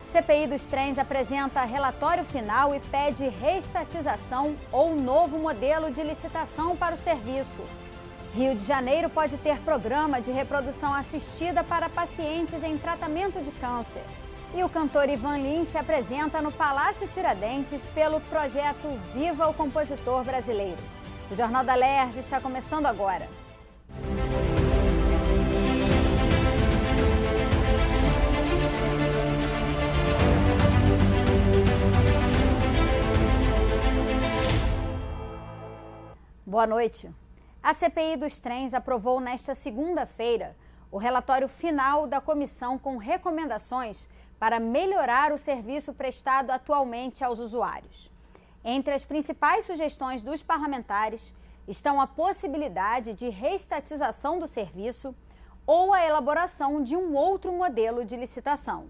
CPI dos trens apresenta relatório final e pede reestatização ou novo modelo de licitação para o serviço. Rio de Janeiro pode ter programa de reprodução assistida para pacientes em tratamento de câncer. E o cantor Ivan Lins se apresenta no Palácio Tiradentes pelo projeto Viva o Compositor Brasileiro. O Jornal da LERJ está começando agora. Boa noite. A CPI dos trens aprovou nesta segunda-feira o relatório final da comissão com recomendações para melhorar o serviço prestado atualmente aos usuários. Entre as principais sugestões dos parlamentares estão a possibilidade de reestatização do serviço ou a elaboração de um outro modelo de licitação.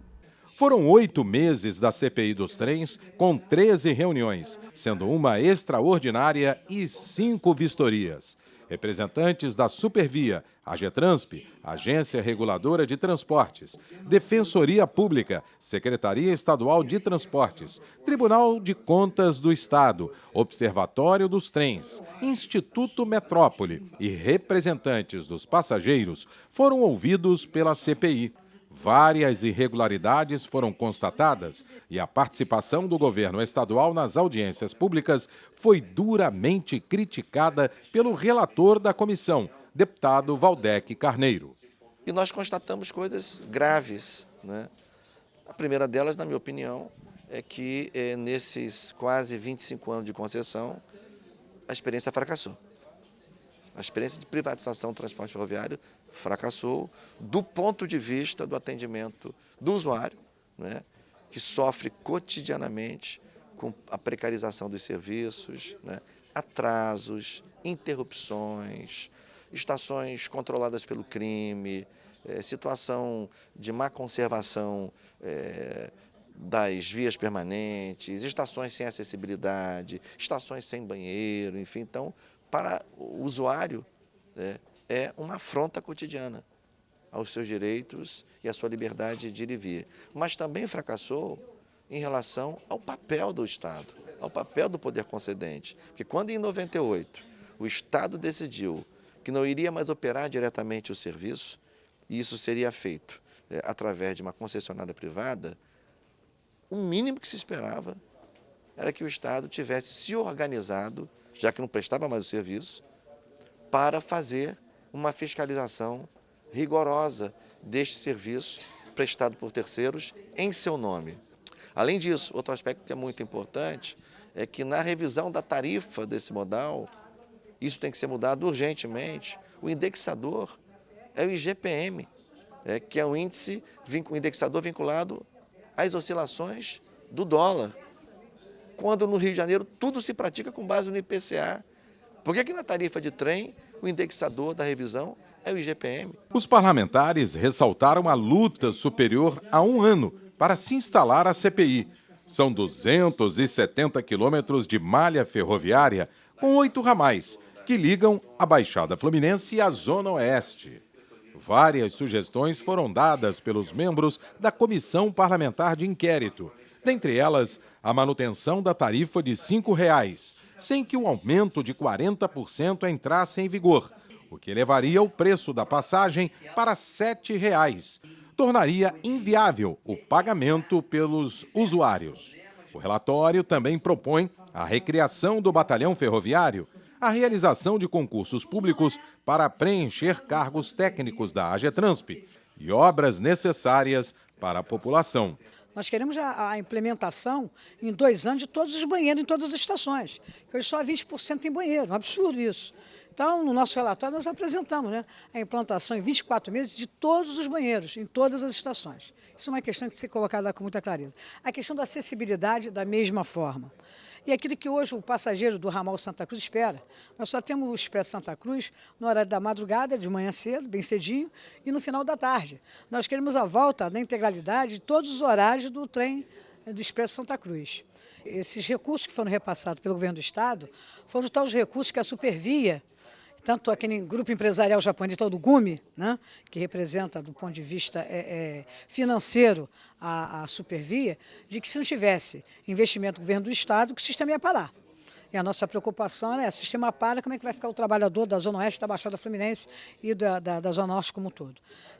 Foram 8 meses da CPI dos trens, com 13 reuniões, sendo uma extraordinária e 5 vistorias. Representantes da Supervia, AGETRANSP, Agência Reguladora de Transportes, Defensoria Pública, Secretaria Estadual de Transportes, Tribunal de Contas do Estado, Observatório dos Trens, Instituto Metrópole e representantes dos passageiros foram ouvidos pela CPI. Várias irregularidades foram constatadas e a participação do governo estadual nas audiências públicas foi duramente criticada pelo relator da comissão, deputado Valdec Carneiro. E nós constatamos coisas graves, né? A primeira delas, na minha opinião, é que nesses quase 25 anos de concessão, a experiência fracassou. A experiência de privatização do transporte ferroviário fracassou do ponto de vista do atendimento do usuário, né, que sofre cotidianamente com a precarização dos serviços, né, atrasos, interrupções, estações controladas pelo crime, situação de má conservação das vias permanentes, estações sem acessibilidade, estações sem banheiro, enfim. Então, para o usuário, é uma afronta cotidiana aos seus direitos e à sua liberdade de ir e vir. Mas também fracassou em relação ao papel do Estado, ao papel do poder concedente. Porque quando, em 98, o Estado decidiu que não iria mais operar diretamente o serviço, e isso seria feito através de uma concessionária privada, o mínimo que se esperava era que o Estado tivesse se organizado, já que não prestava mais o serviço, para fazer uma fiscalização rigorosa deste serviço prestado por terceiros em seu nome. Além disso, outro aspecto que é muito importante é que na revisão da tarifa desse modal, isso tem que ser mudado urgentemente, o indexador é o IGPM, que é um índice, um indexador vinculado às oscilações do dólar. Quando no Rio de Janeiro tudo se pratica com base no IPCA. Por que na tarifa de trem o indexador da revisão é o IGPM? Os parlamentares ressaltaram a luta superior a 1 ano para se instalar a CPI. São 270 quilômetros de malha ferroviária com 8 ramais, que ligam a Baixada Fluminense e a Zona Oeste. Várias sugestões foram dadas pelos membros da Comissão Parlamentar de Inquérito. Dentre elas, a manutenção da tarifa de R$ 5,00, sem que um aumento de 40% entrasse em vigor, o que elevaria o preço da passagem para R$ 7,00. Tornaria inviável o pagamento pelos usuários. O relatório também propõe a recriação do batalhão ferroviário, a realização de concursos públicos para preencher cargos técnicos da AGETRANSP e obras necessárias para a população. Nós queremos a implementação em 2 anos de todos os banheiros em todas as estações, que hoje só há 20% tem banheiro, um absurdo isso. Então, no nosso relatório, nós apresentamos a implantação em 24 meses de todos os banheiros, em todas as estações. Isso é uma questão que tem que ser colocada com muita clareza. A questão da acessibilidade, da mesma forma. E aquilo que hoje o passageiro do ramal Santa Cruz espera. Nós só temos o Expresso Santa Cruz no horário da madrugada, de manhã cedo, bem cedinho, e no final da tarde. Nós queremos a volta da integralidade de todos os horários do trem do Expresso Santa Cruz. Esses recursos que foram repassados pelo governo do Estado foram os tais recursos que a Supervia tanto aquele grupo empresarial japonês, todo o GUMI, né, que representa, do ponto de vista financeiro, a Supervia, de que se não tivesse investimento do governo do Estado, que o sistema ia parar. E a nossa preocupação é, o sistema para, como é que vai ficar o trabalhador da Zona Oeste, da Baixada Fluminense e da Zona Norte como um todo.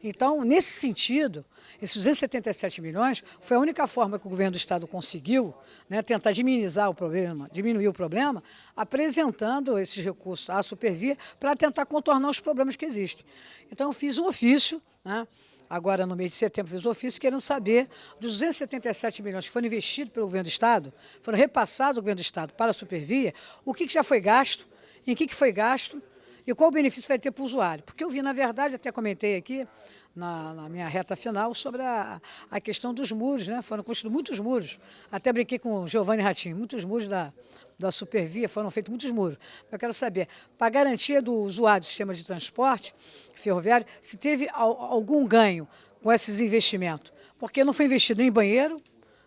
Então, nesse sentido, esses 277 milhões foi a única forma que o governo do Estado conseguiu, né, tentar diminuir o problema, apresentando esses recursos à Supervia para tentar contornar os problemas que existem. Então, eu fiz um ofício, né, agora no mês de setembro fiz um ofício querendo saber dos 277 milhões que foram investidos pelo governo do Estado, foram repassados do governo do Estado para a Supervia, o que já foi gasto, em que foi gasto e qual o benefício vai ter para o usuário. Porque eu vi, na verdade, até comentei aqui na minha reta final sobre a questão dos muros, né? Foram construídos muitos muros, até brinquei com o Giovanni Ratinho, muitos muros da Supervia, foram feitos muitos muros. Eu quero saber, para a garantia do usuário do sistema de transporte ferroviário, se teve algum ganho com esses investimentos. Porque não foi investido em banheiro,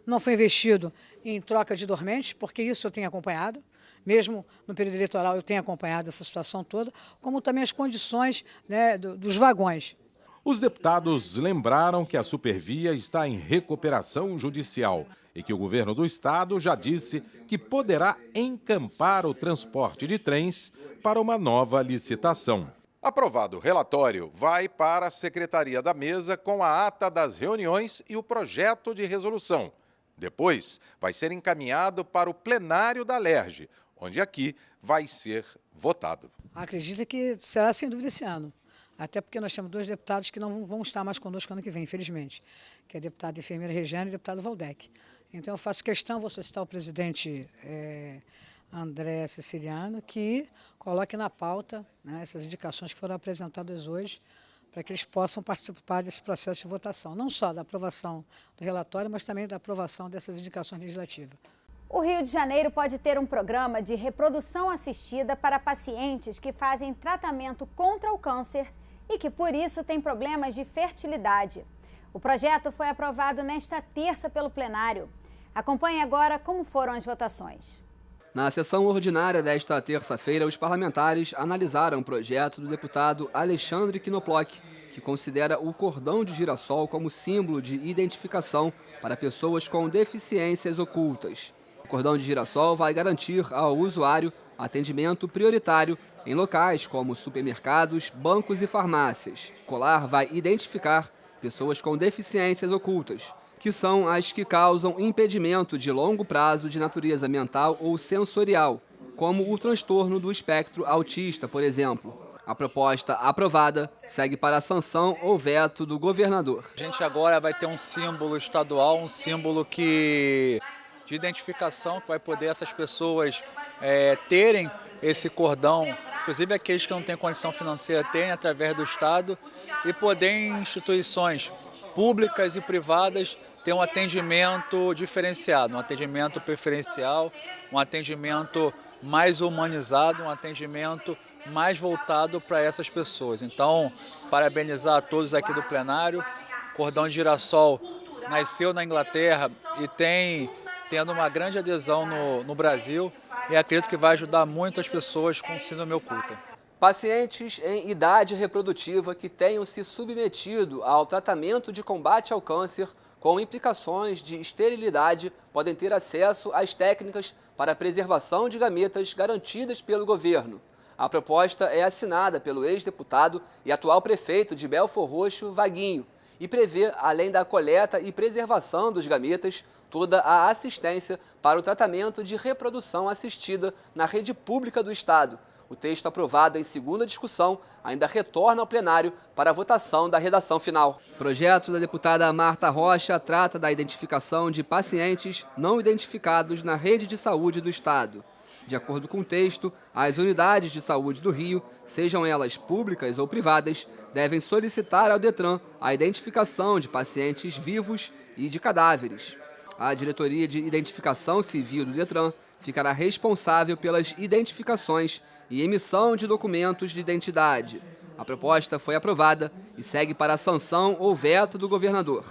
não foi investido em troca de dormentes, porque isso eu tenho acompanhado, mesmo no período eleitoral eu tenho acompanhado essa situação toda, como também as condições, né, dos vagões. Os deputados lembraram que a Supervia está em recuperação judicial e que o governo do estado já disse que poderá encampar o transporte de trens para uma nova licitação. Aprovado o relatório, vai para a Secretaria da Mesa com a ata das reuniões e o projeto de resolução. Depois, vai ser encaminhado para o plenário da Alerj, onde aqui vai ser votado. Acredito que será sem dúvida esse ano. Até porque nós temos 2 deputados que não vão estar mais conosco ano que vem, infelizmente, que é a deputada enfermeira Regiane e o deputado Valdec. Então, eu faço questão, vou solicitar ao presidente André Siciliano que coloque na pauta, né, essas indicações que foram apresentadas hoje, para que eles possam participar desse processo de votação, não só da aprovação do relatório, mas também da aprovação dessas indicações legislativas. O Rio de Janeiro pode ter um programa de reprodução assistida para pacientes que fazem tratamento contra o câncer e que, por isso, têm problemas de fertilidade. O projeto foi aprovado nesta terça pelo plenário. Acompanhe agora como foram as votações. Na sessão ordinária desta terça-feira, os parlamentares analisaram o projeto do deputado Alexandre Knoploch, que considera o cordão de girassol como símbolo de identificação para pessoas com deficiências ocultas. O cordão de girassol vai garantir ao usuário atendimento prioritário em locais como supermercados, bancos e farmácias. O colar vai identificar pessoas com deficiências ocultas, que são as que causam impedimento de longo prazo de natureza mental ou sensorial, como o transtorno do espectro autista, por exemplo. A proposta aprovada segue para a sanção ou veto do governador. A gente agora vai ter um símbolo estadual, um símbolo de identificação que vai poder essas pessoas terem esse cordão, inclusive aqueles que não têm condição financeira terem através do Estado e poder em instituições públicas e privadas ter um atendimento diferenciado, um atendimento preferencial, um atendimento mais humanizado, um atendimento mais voltado para essas pessoas. Então, parabenizar a todos aqui do plenário. Cordão de girassol nasceu na Inglaterra e tendo uma grande adesão no Brasil e acredito que vai ajudar muito as pessoas com síndrome oculta. Pacientes em idade reprodutiva que tenham se submetido ao tratamento de combate ao câncer com implicações de esterilidade podem ter acesso às técnicas para a preservação de gametas garantidas pelo governo. A proposta é assinada pelo ex-deputado e atual prefeito de Belfor Roxo, Vaguinho, e prevê, além da coleta e preservação dos gametas, toda a assistência para o tratamento de reprodução assistida na rede pública do Estado. O texto aprovado em segunda discussão ainda retorna ao plenário para a votação da redação final. O projeto da deputada Marta Rocha trata da identificação de pacientes não identificados na rede de saúde do Estado. De acordo com o texto, as unidades de saúde do Rio, sejam elas públicas ou privadas, devem solicitar ao Detran a identificação de pacientes vivos e de cadáveres. A Diretoria de Identificação Civil do Detran ficará responsável pelas identificações e emissão de documentos de identidade. A proposta foi aprovada e segue para a sanção ou veto do governador.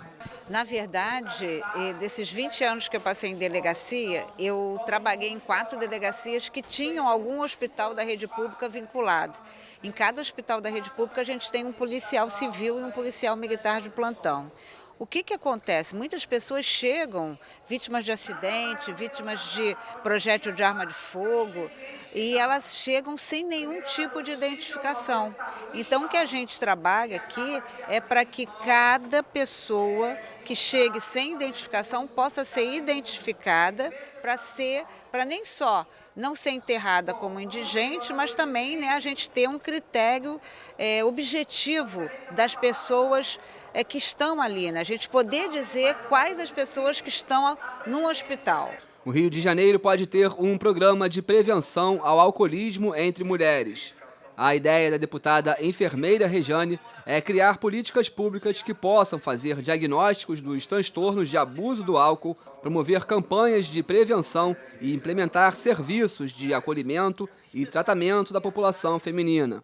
Na verdade, desses 20 anos que eu passei em delegacia, eu trabalhei em 4 delegacias que tinham algum hospital da rede pública vinculado. Em cada hospital da rede pública a gente tem um policial civil e um policial militar de plantão. O que acontece? Muitas pessoas chegam vítimas de acidente, vítimas de projétil de arma de fogo, e elas chegam sem nenhum tipo de identificação. Então, o que a gente trabalha aqui é para que cada pessoa que chegue sem identificação possa ser identificada para nem só não ser enterrada como indigente, mas também, né, a gente ter um critério objetivo das pessoas que estão ali, né? A gente poder dizer quais as pessoas que estão no hospital. O Rio de Janeiro pode ter um programa de prevenção ao alcoolismo entre mulheres. A ideia da deputada enfermeira Rejane é criar políticas públicas que possam fazer diagnósticos dos transtornos de abuso do álcool, promover campanhas de prevenção e implementar serviços de acolhimento e tratamento da população feminina.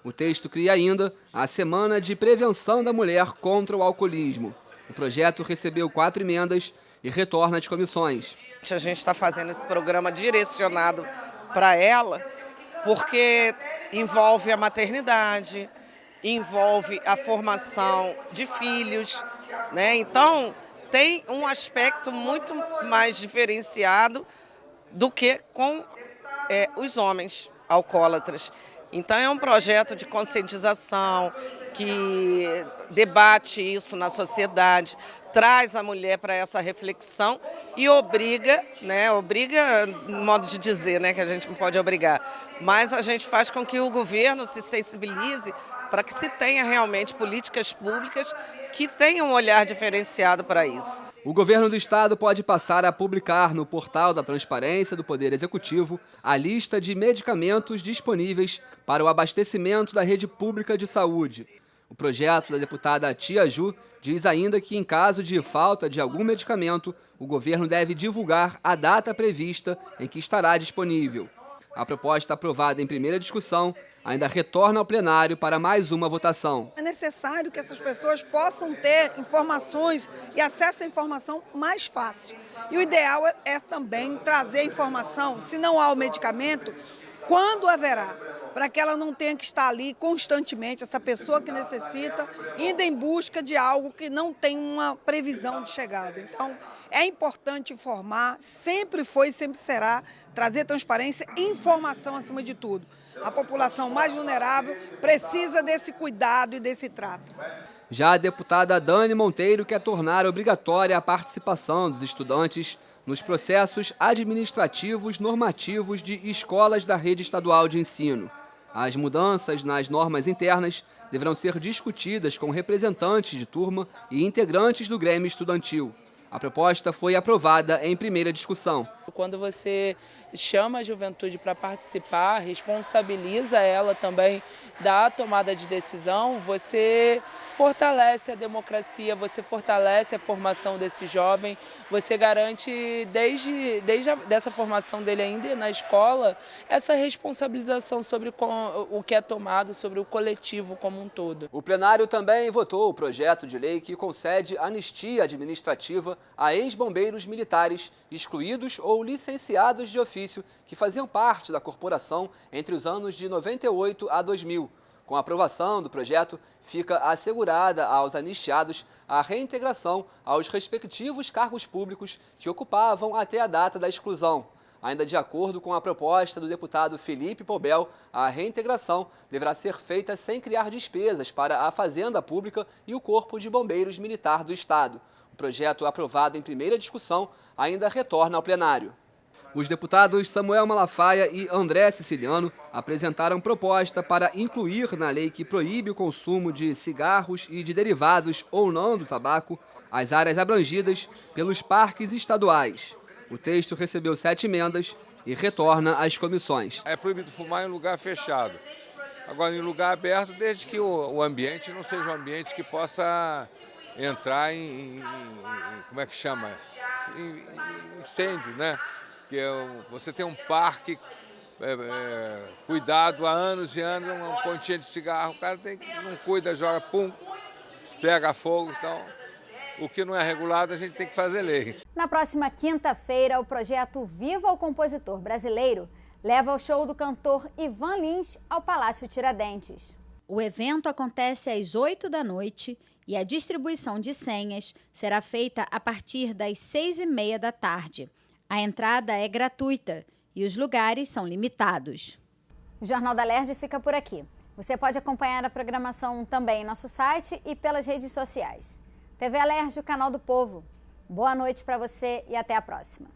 O texto cria ainda a Semana de Prevenção da Mulher contra o Alcoolismo. O projeto recebeu 4 emendas e retorna às comissões. A gente está fazendo esse programa direcionado para ela, porque envolve a maternidade, envolve a formação de filhos, né? Então, tem um aspecto muito mais diferenciado do que com os homens alcoólatras. Então, é um projeto de conscientização que debate isso na sociedade, traz a mulher para essa reflexão e obriga, modo de dizer, né, que a gente não pode obrigar, mas a gente faz com que o governo se sensibilize para que se tenha realmente políticas públicas que tenham um olhar diferenciado para isso. O governo do estado pode passar a publicar no portal da Transparência do Poder Executivo a lista de medicamentos disponíveis para o abastecimento da rede pública de saúde. O projeto da deputada Tia Ju diz ainda que, em caso de falta de algum medicamento, o governo deve divulgar a data prevista em que estará disponível. A proposta aprovada em primeira discussão ainda retorna ao plenário para mais uma votação. É necessário que essas pessoas possam ter informações e acesso à informação mais fácil. E o ideal é também trazer a informação, se não há o medicamento, quando haverá, para que ela não tenha que estar ali constantemente, essa pessoa que necessita, indo em busca de algo que não tem uma previsão de chegada. Então, é importante informar, sempre foi e sempre será, trazer transparência e informação acima de tudo. A população mais vulnerável precisa desse cuidado e desse trato. Já a deputada Dani Monteiro quer tornar obrigatória a participação dos estudantes nos processos administrativos normativos de escolas da rede estadual de ensino. As mudanças nas normas internas deverão ser discutidas com representantes de turma e integrantes do Grêmio Estudantil. A proposta foi aprovada em primeira discussão. Quando você chama a juventude para participar, responsabiliza ela também da tomada de decisão, você fortalece a democracia, você fortalece a formação desse jovem, você garante desde dessa formação dele ainda na escola, essa responsabilização sobre o que é tomado, sobre o coletivo como um todo. O plenário também votou o projeto de lei que concede anistia administrativa a ex-bombeiros militares excluídos ou licenciados de ofício que faziam parte da corporação entre os anos de 98 a 2000. Com a aprovação do projeto, fica assegurada aos anistiados a reintegração aos respectivos cargos públicos que ocupavam até a data da exclusão. Ainda de acordo com a proposta do deputado Felipe Pobel, a reintegração deverá ser feita sem criar despesas para a Fazenda Pública e o Corpo de Bombeiros Militar do Estado. O projeto, aprovado em primeira discussão, ainda retorna ao plenário. Os deputados Samuel Malafaia e André Siciliano apresentaram proposta para incluir na lei que proíbe o consumo de cigarros e de derivados ou não do tabaco as áreas abrangidas pelos parques estaduais. O texto recebeu 7 emendas e retorna às comissões. É proibido fumar em lugar fechado. Agora, em lugar aberto, desde que o ambiente não seja um ambiente que possa entrar como é que chama? Incêndio, né? Que você tem um parque cuidado há anos e anos, uma pontinha de cigarro, o cara não cuida, joga, pum, pega fogo. Então, O que não é regulado, a gente tem que fazer lei. Na próxima quinta-feira, o projeto Viva o Compositor Brasileiro leva o show do cantor Ivan Lins ao Palácio Tiradentes. O evento acontece às 8 da noite e a distribuição de senhas será feita a partir das 6h30 da tarde. A entrada é gratuita e os lugares são limitados. O Jornal da Alerj fica por aqui. Você pode acompanhar a programação também em nosso site e pelas redes sociais. TV Alerj, o canal do povo. Boa noite para você e até a próxima.